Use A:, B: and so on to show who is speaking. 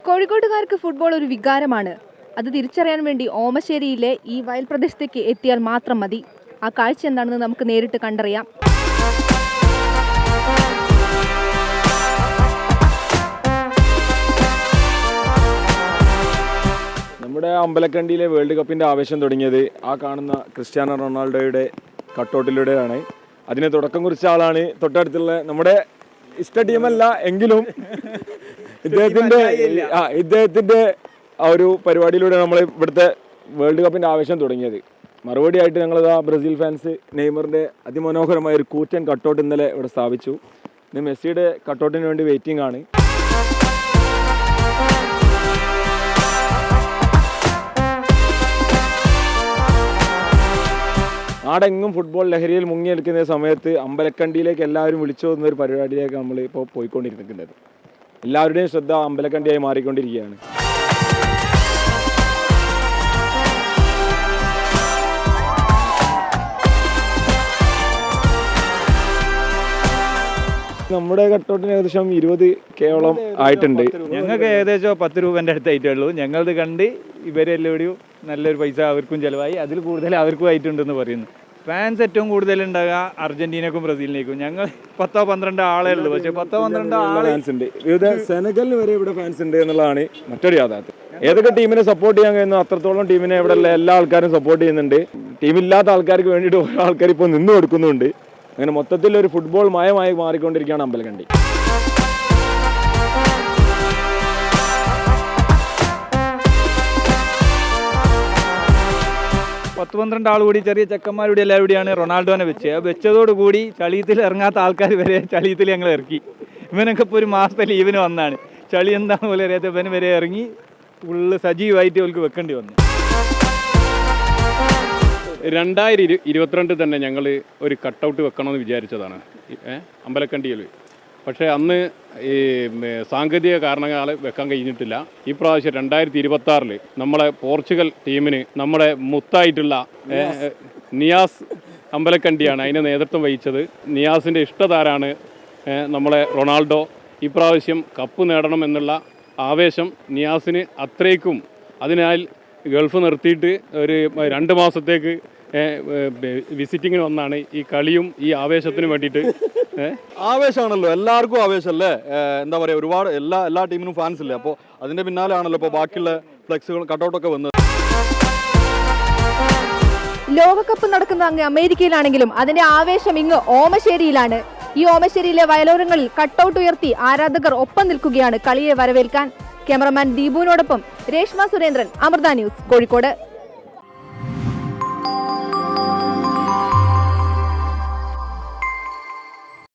A: കോഴിക്കോട്ടുകാർക്ക് football ഒരു വികാരമാണ്. അത് തിരിച്ചറിയാൻ വേണ്ടി ഓമശ്ശേരിയിലെ ഈ വയൽ പ്രദേശത്തേക്ക് എത്തിയാൽ മാത്രം മതി. ആ കാഴ്ച എന്താണെന്ന് നമുക്ക് നേരിട്ട് കണ്ടറിയാം.
B: നമ്മുടെ അമ്പലക്കണ്ടിയിലെ വേൾഡ് കപ്പിൻ്റെ ആവേശം തുടങ്ങിയത് ആ കാണുന്ന ക്രിസ്ത്യാനോ റൊണാൾഡോയുടെ കട്ടൗട്ടിലൂടെയാണ്. അതിന് തുടക്കം കുറിച്ച ആളാണ് തൊട്ടടുത്തുള്ള നമ്മുടെ ഇഷ്ട ടീമല്ല എങ്കിലും ഇദ്ദേഹത്തിന്റെ ആ ഒരു പരിപാടിയിലൂടെ നമ്മൾ ഇവിടുത്തെ വേൾഡ് കപ്പിൻ്റെ ആവേശം തുടങ്ങിയത്. മറുപടിയായിട്ട് ഞങ്ങളിതാ ബ്രസീൽ ഫാൻസ് നെയ്മറിന്റെ അതിമനോഹരമായ ഒരു കൂറ്റൻ കട്ടൗട്ട് ഇന്നലെ ഇവിടെ സ്ഥാപിച്ചു. ഇന്ന് മെസ്സിയുടെ കട്ടൗട്ടിന് വേണ്ടി വെയിറ്റിംഗ് ആണ്. നാടെങ്ങും ഫുട്ബോൾ ലഹരിയിൽ മുങ്ങിയെടുക്കുന്ന സമയത്ത് അമ്പലക്കണ്ടിയിലേക്ക് എല്ലാവരും വിളിച്ചു പോകുന്ന ഒരു പരിപാടിയിലേക്ക് നമ്മൾ ഇപ്പോൾ പോയിക്കൊണ്ടിരിക്കുന്നത്. എല്ലാവരുടെയും ശ്രദ്ധ അമ്പലക്കണ്ടിയായി മാറിക്കൊണ്ടിരിക്കുകയാണ്. നമ്മുടെ കട്ടൗട്ടിന് ഏകദേശം 20K ആയിട്ടുണ്ട്.
C: ഞങ്ങൾക്ക് ഏകദേശം 10 രൂപേൻ്റെ അടുത്തായിട്ടേ ഉള്ളൂ. ഞങ്ങളത് കണ്ട് ഇവരെല്ലാവരും നല്ലൊരു പൈസ അവർക്കും ചിലവായി, അതിൽ കൂടുതൽ അവർക്കും ആയിട്ടുണ്ടെന്ന് പറയുന്നു. ഫാൻസ് ഏറ്റവും കൂടുതൽ ഉണ്ടാകുക അർജന്റീനക്കും ബ്രസീലിനേക്കും. ഞങ്ങൾ 10-12 ആളേ ഉള്ളൂ, പക്ഷെ 10-12 ആളെ
B: ഫാൻസ് ഉണ്ട്. സെനഗലിന് വരെ ഇവിടെ ഫാൻസ് ഉണ്ട് എന്നുള്ളതാണ് മറ്റൊരു യാഥാർത്ഥ്യം. ഏതൊക്കെ ടീമിനെ സപ്പോർട്ട് ചെയ്യാൻ കഴിയുന്നു അത്രത്തോളം ടീമിനെ ഇവിടെ ഉള്ള എല്ലാ ആൾക്കാരും സപ്പോർട്ട് ചെയ്യുന്നുണ്ട്. ടീമില്ലാത്ത ആൾക്കാർക്ക് വേണ്ടിയിട്ട് ഓരോ ആൾക്കാർ ഇപ്പോൾ നിന്ന് കൊടുക്കുന്നുണ്ട്. അങ്ങനെ മൊത്തത്തിൽ ഒരു ഫുട്ബോൾ മയമായി മാറിക്കൊണ്ടിരിക്കുകയാണ് അമ്പലക്കണ്ടി.
C: പത്ത് 12 ആൾ കൂടി ചെറിയ ചെക്കന്മാരുടെ എല്ലാവരുടെയാണ് റൊണാൾഡോനെ വെച്ചതോടുകൂടി ചളിയത്തിൽ ഇറങ്ങാത്ത ആൾക്കാർ വരെ ചളിയത്തിൽ ഞങ്ങൾ ഇറക്കി. ഇവനൊക്കെ ഇപ്പോൾ ഒരു മാസത്തെ ലീവിന് വന്നാണ്. ചളി എന്താണ് പോലെ അറിയാത്ത ഇവന് വരെ ഇറങ്ങി ഫുള്ള് സജീവമായിട്ട് അവർക്ക് വെക്കേണ്ടി വന്നു.
D: 2022 തന്നെ ഞങ്ങൾ ഒരു കട്ടൗട്ട് വെക്കണമെന്ന് വിചാരിച്ചതാണ് അമ്പലക്കണ്ടിയിൽ. പക്ഷേ അന്ന് ഈ സാങ്കേതിക കാരണങ്ങളാൽ വെക്കാൻ കഴിഞ്ഞിട്ടില്ല. ഈ പ്രാവശ്യം 2026 നമ്മളെ പോർച്ചുഗൽ ടീമിന് നമ്മുടെ മുത്തായിട്ടുള്ള നിയാസ് അമ്പലക്കണ്ടിയാണ് അതിന് നേതൃത്വം വഹിച്ചത്. നിയാസിൻ്റെ ഇഷ്ടതാരാണ് നമ്മളെ റൊണാൾഡോ. ഇപ്രാവശ്യം കപ്പ് നേടണം എന്നുള്ള ആവേശം നിയാസിന് അത്രയ്ക്കും. അതിനാൽ ഗൾഫ് നിർത്തിയിട്ട് ഒരു 2 മാസത്തേക്ക് വിസിറ്റിങ്ങിന് വന്നാണ്. ഈ കളിയും ഈ ആവേശത്തിന് വേണ്ടിയിട്ട്
E: ആവേശമാണല്ലോ, എല്ലാവർക്കും ആവേശമല്ലേ. എന്താ പറയുക, ഒരുപാട് എല്ലാ ടീമിനും ഫാൻസ് ഇല്ലേ. അപ്പോൾ അതിൻ്റെ പിന്നാലെ ആണല്ലോ ഇപ്പോൾ ബാക്കിയുള്ള ഫ്ലെക്സുകൾ കട്ടൗട്ടൊക്കെ വന്നത്.
A: ലോകകപ്പ് നടക്കുന്ന അങ്ങ് അമേരിക്കയിലാണെങ്കിലും അതിന്റെ ആവേശം ഇങ്ങ് ഓമശ്ശേരിയിലാണ്. ഈ ഓമശ്ശേരിയിലെ വയലോരങ്ങളിൽ കട്ടൗട്ട് ഉയർത്തി ആരാധകർ ഒപ്പം നിൽക്കുകയാണ് കളിയെ വരവേൽക്കാൻ. ക്യാമറമാൻ ദീപുവിനോടൊപ്പം രേഷ്മ സുരേന്ദ്രൻ, അമൃത ന്യൂസ്, കോഴിക്കോട്.